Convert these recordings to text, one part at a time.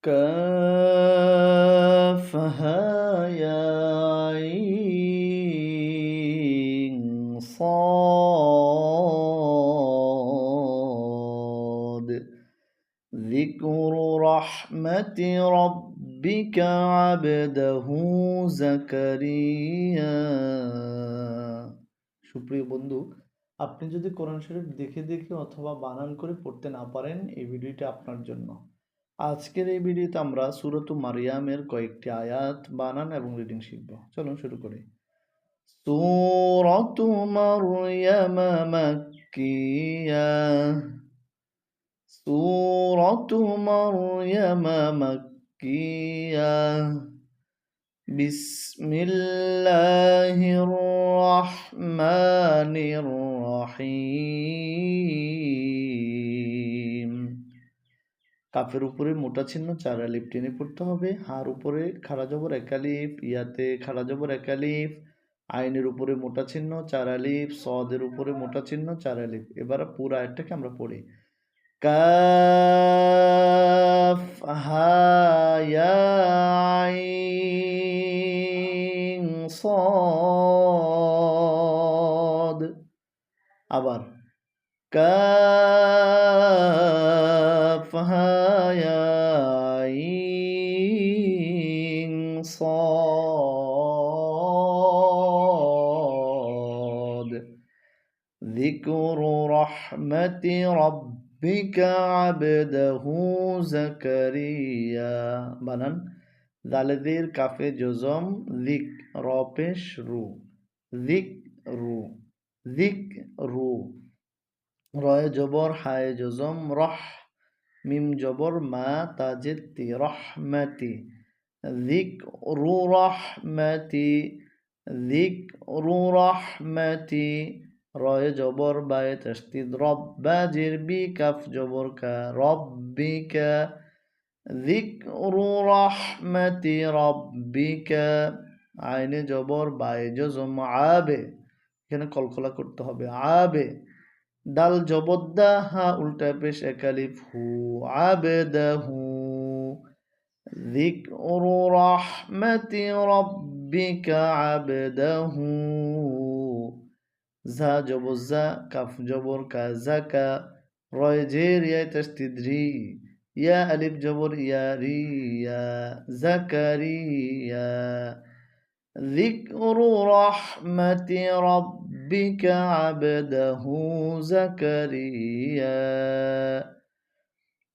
كافها يا عين صاد ذكر رحمة ربك عبده زكريا সুপ্রিয় বন্ধু, আপনি যদি কোরআন শরীফ দেখে দেখে অথবা বানান করে পড়তে না পারেন, এই ভিডিওটা আপনার জন্য। আজকের এই ভিডিওতে আমরা সূরাতুল মারইয়ামের কয়েকটি আয়াত, বানান এবং রিডিং শিখব। চলুন শুরু করি। সূরাতু মারইয়াম মাক্কিয়া। সূরাতু মারইয়াম মাক্কিয়া। বিসমিল্লাহির রহমানির রহিম। কাফের উপরে মোটা চিহ্ন 4 আলিফ টেনে পড়তে হবে। হার উপরে খাড়া জবর 1 আলিফ, ইয়াতে খাড়া জবর 1 আলিফ, আইনের উপরে মোটা চিহ্ন 4 আলিফ, সদের উপরে মোটা চিহ্ন 4 আলিফ। এবার পুরো আয়াতটাকে আমরা পড়ি। কাফ হা ইয়া আইন صاد। আবার কাফ হা ইয়া আইন صاد ذكر رحمة ربك عبده زكريا। বানান জালেদের কাফে জজম দিক র পেশ রু দিক রু দিক রু। রয়ে জবর হায় জজম রহ, মিম জবর মা তাজেদ তি রহমাতি যিকরু রহমাতি যিকরু রহমাতি। রয়ে জবর বায়ে তাসদীদ রব, বা জের বি কাফ জবর কা রব্বিকা যিকরু রহমাতি রব্বিকা। আইনে জবর বায়ে জজম আবে, এখানে কলকলা করতে হবে আবে। দাল জবদ্দা হা উল্টা পেশ একালিফ হু আবেদাহু যিকরু রাহমাতি রাব্বিকা আবদাহু। জা জবজ্জা কাফ জবর কা জাকা, রয় জের ইয়া তাসদীদ রি, ইয়া আলিফ জবর ইয়া রিয়া জাকারিয়া ذكر رحمة ربك عبده زكريا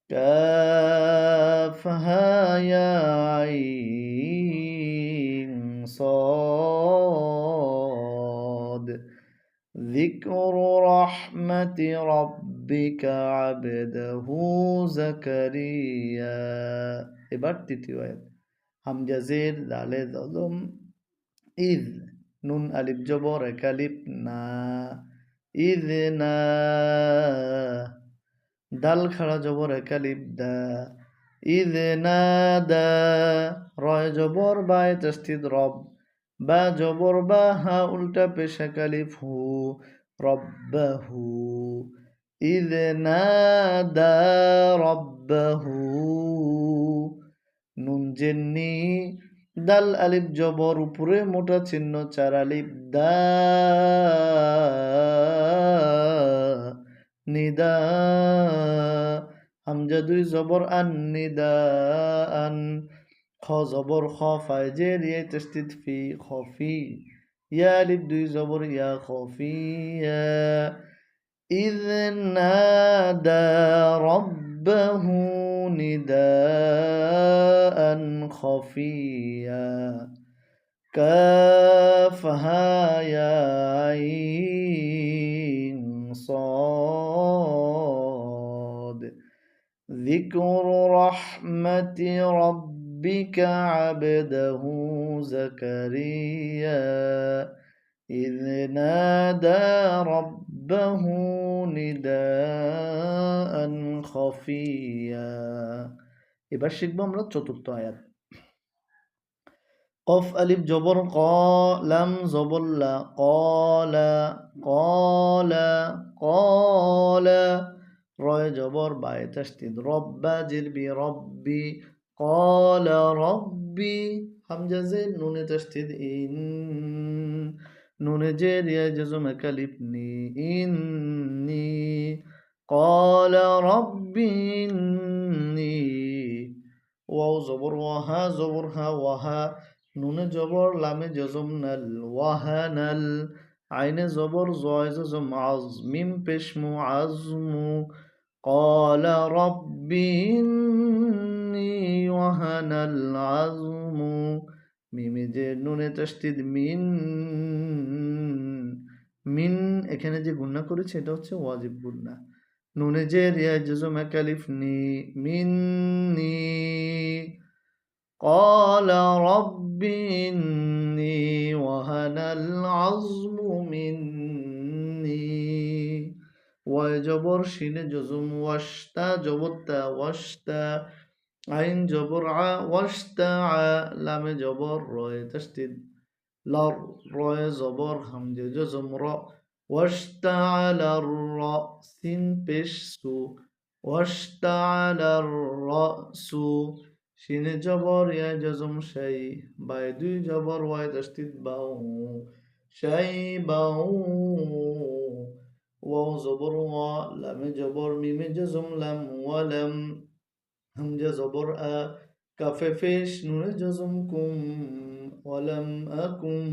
كافها يا عين صاد ذكر رحمة ربك عبده زكريا। এবার তৃতীয় আয়াত। হামজা জের দালে জজম ইদ, নুন আলিফ জবর এক আলিফ না ইদ না। দাল খাড়া জবর এক আলিফ দা ইদ না দা। রয় জবর বায়ে তাসদীদ রব, বা জবর বা হা উল্টা পেশ এক আলিফ হু রব্বাহু ইদ নাদা রব্বাহু। নুন জেন্নি, দাল আলিফ জবর উপরে মোটা চিহ্ন 4 আলিফ দা নিদা। হামজা 2 জবর আন নিদা আন। খ জবর খ ফায় জের ইয়া তাসদীদ ফি খফি, ইয়া আলিফ 2 জবর ইয়া খফিয়া ইয নাদা রব্বাহু নিদাআন খফিয়া কাফহা ইয়া আইন صاد ذكر رحمة ربك عبده زكريا إذ نادى ربه نداء خفيا। এবার শিখবো আমরা চতুর্থ আয়াত। কফ আলিফ জবর ক, লাম জবর লা, কলা কলা কলা। রয় জবর বায়ে তাসদীদ রব্বা জিরবি রব্বি, قال ربي হামজা জের নুনে তাসদীদ ইন নুনে জের ইয়া জজম একালিফ নি ইন্নি قال ربي إني ওয়াও জবর ওয়াহা জবর হা ওয়াহা নুনে জবর লামে জজম নাল ওয়াহানাল আইনে জবর জয় জজম আজ মিম পেশমু আজমু قال رب إني وهن العظم মিমে যে নুনে তাসদীদ মিন এখানে যে গুণনা করেছে এটা হচ্ছে ওয়াজিব গুণনা নুনে যে রিয়া জজম একালিফ নি মিন্নি قال رب إني وهن العظم مني ওয়াজবর শিনে জজম ওয়াস্তা জবরতা ওয়াস্তা আইন জবর আ ওয়াস্তা আ লামে জবর রয়ে তাসদীদ লর রয়ে জবর হামজে জজম র ওয়াস্তা আলা র সিন পেশ সু ওয়াস্তা আলা র সু শিনে জবর ইয়া জজম শাই বাই দুই জবর ওয়াই তাসদীদ বাউ শাই বাউ ওয়াও জবর ওয়া লামে জবর মিমে জজম লাম ওয়ালাম হামজা জবর আ কাফে ফেশ নুনে জজম কুম ওয়ালাম আকুম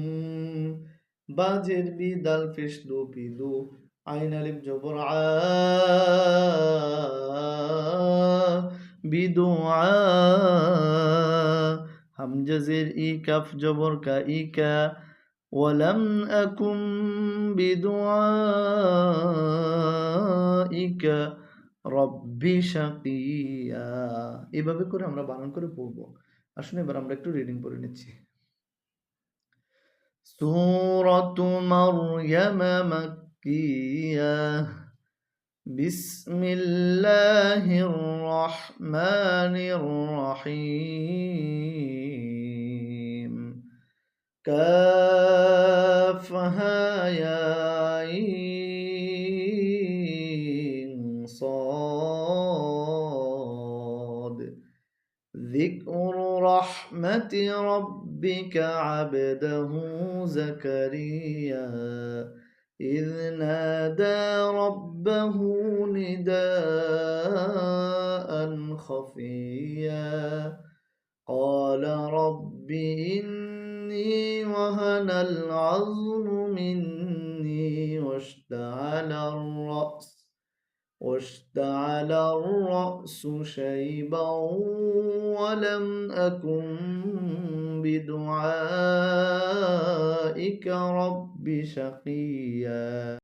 বাজের বি দাল ফেশ দু বিদু আইন আলিফ জবর আ বিদু আ হামজা জের ই কাফ জবর কা ইকা ولم أكن بدعائك রব্বি শাকিয়া এভাবে করে আমরা বানান করে পড়বো আসলে এবার আমরা একটু রিডিং পড়ে নিচ্ছি সূরাতু মারইয়াম মাক্কিয়া বিসমিল্লাহির রহমানির রহিম كافها يا عين صاد ذكر رحمة ربك عبده زكريا إذ نادى ربه نداء خفيا قال رب إني وهن العظم مني واشتعل الرأس شيبا ولم أكن بدعائك رب شقيا